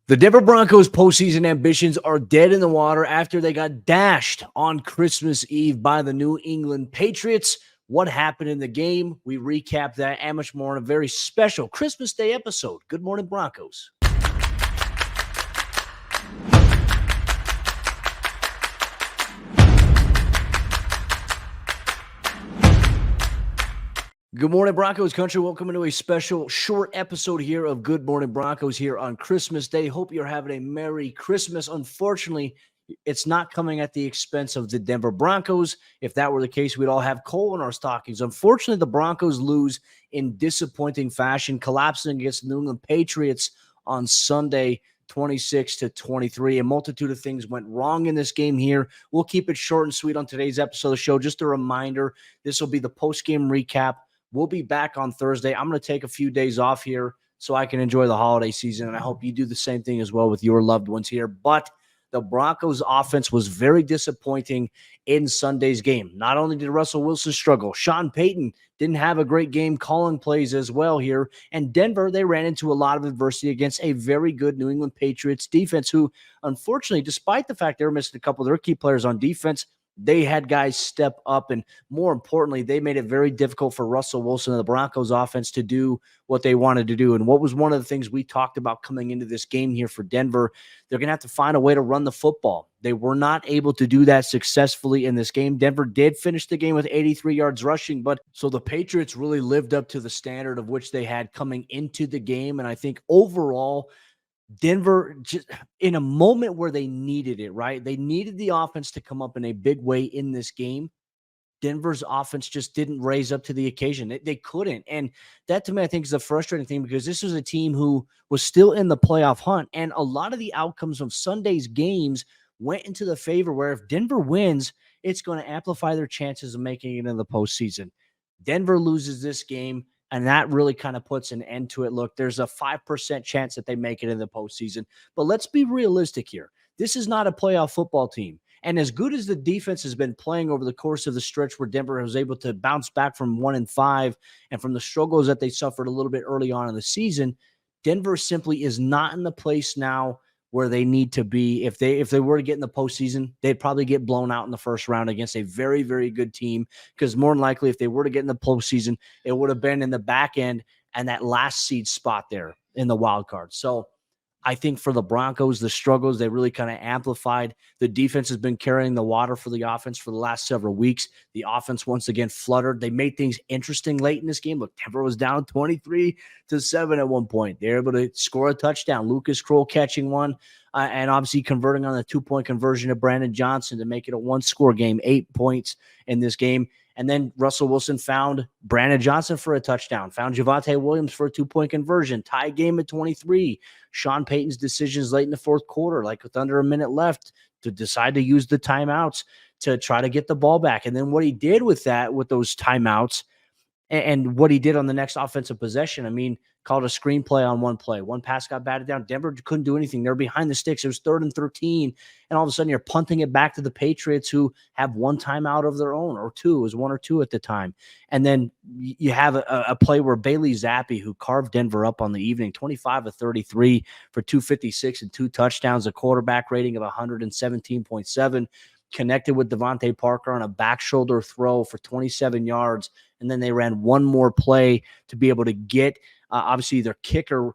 The Denver Broncos' postseason ambitions are dead in the water after they got dashed on Christmas Eve by the New England Patriots. What happened in the game? We recap that and much more in a very special Christmas Day episode. Good morning, Broncos. Good morning, Broncos country. Welcome into a special short episode here of Good Morning Broncos here on Christmas Day. Hope you're having a Merry Christmas. Unfortunately, it's not coming at the expense of the Denver Broncos. If that were the case, we'd all have coal in our stockings. Unfortunately, the Broncos lose in disappointing fashion, collapsing against the New England Patriots on Sunday, 26-23. A multitude of things went wrong in this game here. We'll keep it short and sweet on today's episode of the show. Just a reminder, this will be the post-game recap. We'll be back on Thursday. I'm going to take a few days off here so I can enjoy the holiday season, and I hope you do the same thing as well with your loved ones here. But the Broncos' offense was very disappointing in Sunday's game. Not only did Russell Wilson struggle, Sean Payton didn't have a great game calling plays as well here. And Denver, they ran into a lot of adversity against a very good New England Patriots defense who, unfortunately, despite the fact they were missing a couple of their key players on defense, they had guys step up, and more importantly, they made it very difficult for Russell Wilson and the Broncos offense to do what they wanted to do. And what was one of the things we talked about coming into this game here for Denver, they're going to have to find a way to run the football. They were not able to do that successfully in this game. Denver did finish the game with 83 yards rushing, but so the Patriots really lived up to the standard of which they had coming into the game. And I think overall, Denver, just in a moment where they needed it, right? They needed the offense to come up in a big way in this game. Denver's offense just didn't raise up to the occasion. They couldn't. And that, to me, I think is a frustrating thing because this was a team who was still in the playoff hunt. And a lot of the outcomes of Sunday's games went into the favor where if Denver wins, it's going to amplify their chances of making it in the postseason. Denver loses this game, and that really kind of puts an end to it. Look, there's a 5% chance that they make it in the postseason. But let's be realistic here. This is not a playoff football team. And as good as the defense has been playing over the course of the stretch where Denver was able to bounce back from 1-5 and from the struggles that they suffered a little bit early on in the season, Denver simply is not in the place now where they need to be. If they were to get in the postseason, they'd probably get blown out in the first round against a very, very good team, because more than likely, if they were to get in the postseason, it would have been in the back end and that last seed spot there in the wild card. So I think for the Broncos, the struggles, they really kind of amplified. The defense has been carrying the water for the offense for the last several weeks. The offense once again fluttered. They made things interesting late in this game. Look, Denver was down 23-7 at one point. They were able to score a touchdown. Lucas Kroll catching one, and obviously converting on the 2-point conversion of Brandon Johnson to make it a one-score game, 8 points in this game. And then Russell Wilson found Brandon Johnson for a touchdown, found Javonte Williams for a 2-point conversion, tie game at 23. Sean Payton's decisions late in the fourth quarter, like with under a minute left, to decide to use the timeouts to try to get the ball back. And then what he did with that, with those timeouts, and what he did on the next offensive possession, I mean, called a screenplay on one play. One pass got batted down. Denver couldn't do anything. They're behind the sticks. It was 3rd and 13. And all of a sudden, you're punting it back to the Patriots, who have one timeout of their own, or two. It was 1 or 2 at the time. And then you have a play where Bailey Zappi, who carved Denver up on the evening, 25 of 33 for 256 and 2 touchdowns, a quarterback rating of 117.7. Connected with Devontae Parker on a back shoulder throw for 27 yards. And then they ran one more play to be able to get, obviously, their kicker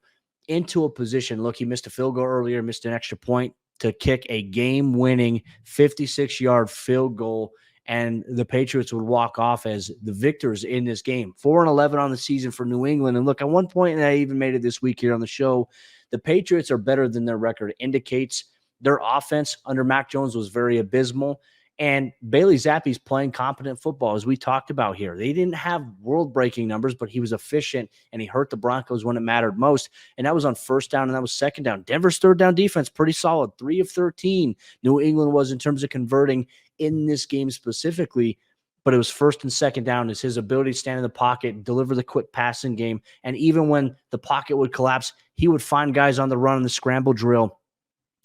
into a position. Look, he missed a field goal earlier, missed an extra point to kick a game-winning 56-yard field goal, and the Patriots would walk off as the victors in this game. 4-11 on the season for New England. And look, at one point, and I even made it this week here on the show, the Patriots are better than their record indicates. Their offense under Mac Jones was very abysmal, and Bailey Zappi's playing competent football, as we talked about here. They didn't have world-breaking numbers, but he was efficient, and he hurt the Broncos when it mattered most, and that was on first down, and that was second down. Denver's third down defense, pretty solid, 3 of 13. New England was in terms of converting in this game specifically, but it was first and second down. Is his ability to stand in the pocket, deliver the quick passing game, and even when the pocket would collapse, he would find guys on the run in the scramble drill.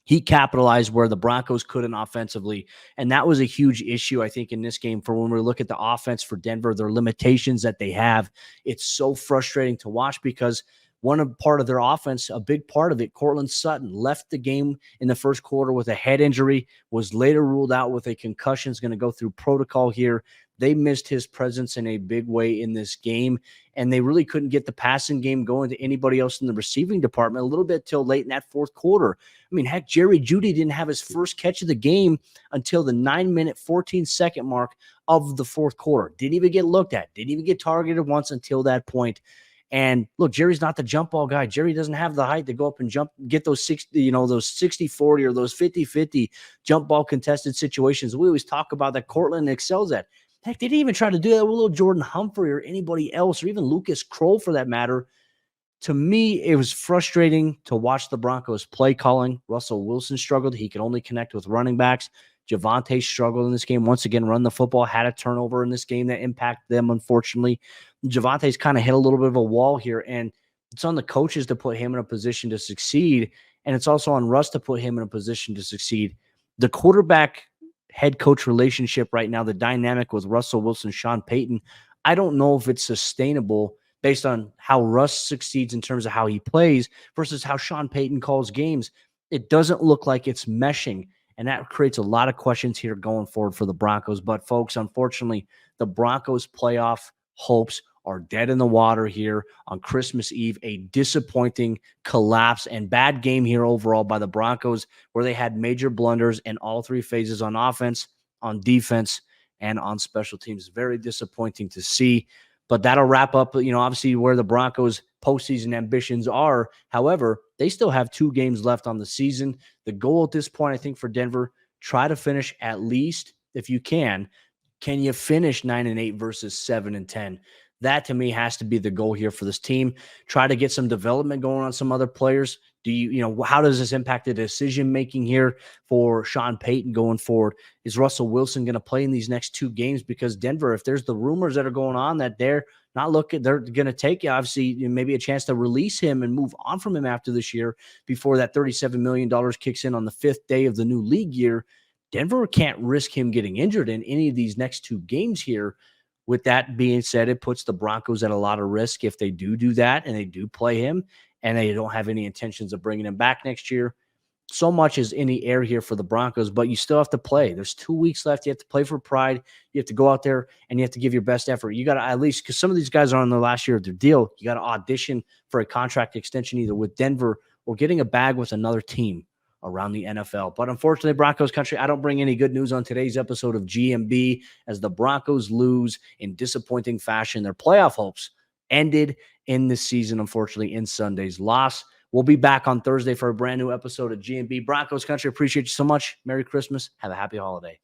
He capitalized where the Broncos couldn't offensively, and that was a huge issue, I think, in this game for when we look at the offense for Denver, their limitations that they have. It's so frustrating to watch because part of their offense, a big part of it, Cortland Sutton, left the game in the first quarter with a head injury, was later ruled out with a concussion, is going to go through protocol here. They missed his presence in a big way in this game, and they really couldn't get the passing game going to anybody else in the receiving department a little bit till late in that fourth quarter. I mean, heck, Jerry Jeudy didn't have his first catch of the game until the 9-minute, 14-second mark of the fourth quarter. Didn't even get looked at. Didn't even get targeted once until that point. And look, Jerry's not the jump ball guy. Jerry doesn't have the height to go up and jump, get those 60, those 60-40 or those 50-50 jump ball contested situations. We always talk about that Cortland excels at. Heck, they didn't even try to do that with little Jordan Humphrey or anybody else, or even Lucas Kroll for that matter. To me, it was frustrating to watch the Broncos play calling. Russell Wilson struggled. He could only connect with running backs. Javonte struggled in this game. Once again, run the football, had a turnover in this game that impacted them, unfortunately. Javonte's kind of hit a little bit of a wall here, and it's on the coaches to put him in a position to succeed, and it's also on Russ to put him in a position to succeed. The quarterback head coach relationship right now, the dynamic with Russell Wilson, Sean Payton, I don't know if it's sustainable based on how Russ succeeds in terms of how he plays versus how Sean Payton calls games. It doesn't look like it's meshing, and that creates a lot of questions here going forward for the Broncos. But folks, unfortunately, the Broncos playoff hopes are dead in the water here on Christmas Eve. A disappointing collapse and bad game here overall by the Broncos, where they had major blunders in all three phases on offense, on defense, and on special teams. Very disappointing to see. But that'll wrap up, obviously where the Broncos' postseason ambitions are. However, they still have 2 games left on the season. The goal at this point, I think, for Denver, try to finish at least, if you can you finish 9-8 versus 7-10? That to me has to be the goal here for this team. Try to get some development going on some other players. How does this impact the decision making here for Sean Payton going forward? Is Russell Wilson going to play in these next 2 games? Because Denver, if there's the rumors that are going on that they're going to take, obviously, maybe a chance to release him and move on from him after this year before that $37 million kicks in on the 5th day of the new league year. Denver can't risk him getting injured in any of these next 2 games here. With that being said, it puts the Broncos at a lot of risk if they do that and they do play him and they don't have any intentions of bringing him back next year. So much is in the air here for the Broncos, but you still have to play. There's 2 weeks left. You have to play for pride. You have to go out there and you have to give your best effort. You got to at least, because some of these guys are on the last year of their deal, you got to audition for a contract extension either with Denver or getting a bag with another team around the NFL. But unfortunately, Broncos country, I don't bring any good news on today's episode of GMB as the Broncos lose in disappointing fashion. Their playoff hopes ended in this season, unfortunately, in Sunday's loss. We'll be back on Thursday for a brand new episode of GMB Broncos country. Appreciate you so much. Merry Christmas. Have a happy holiday.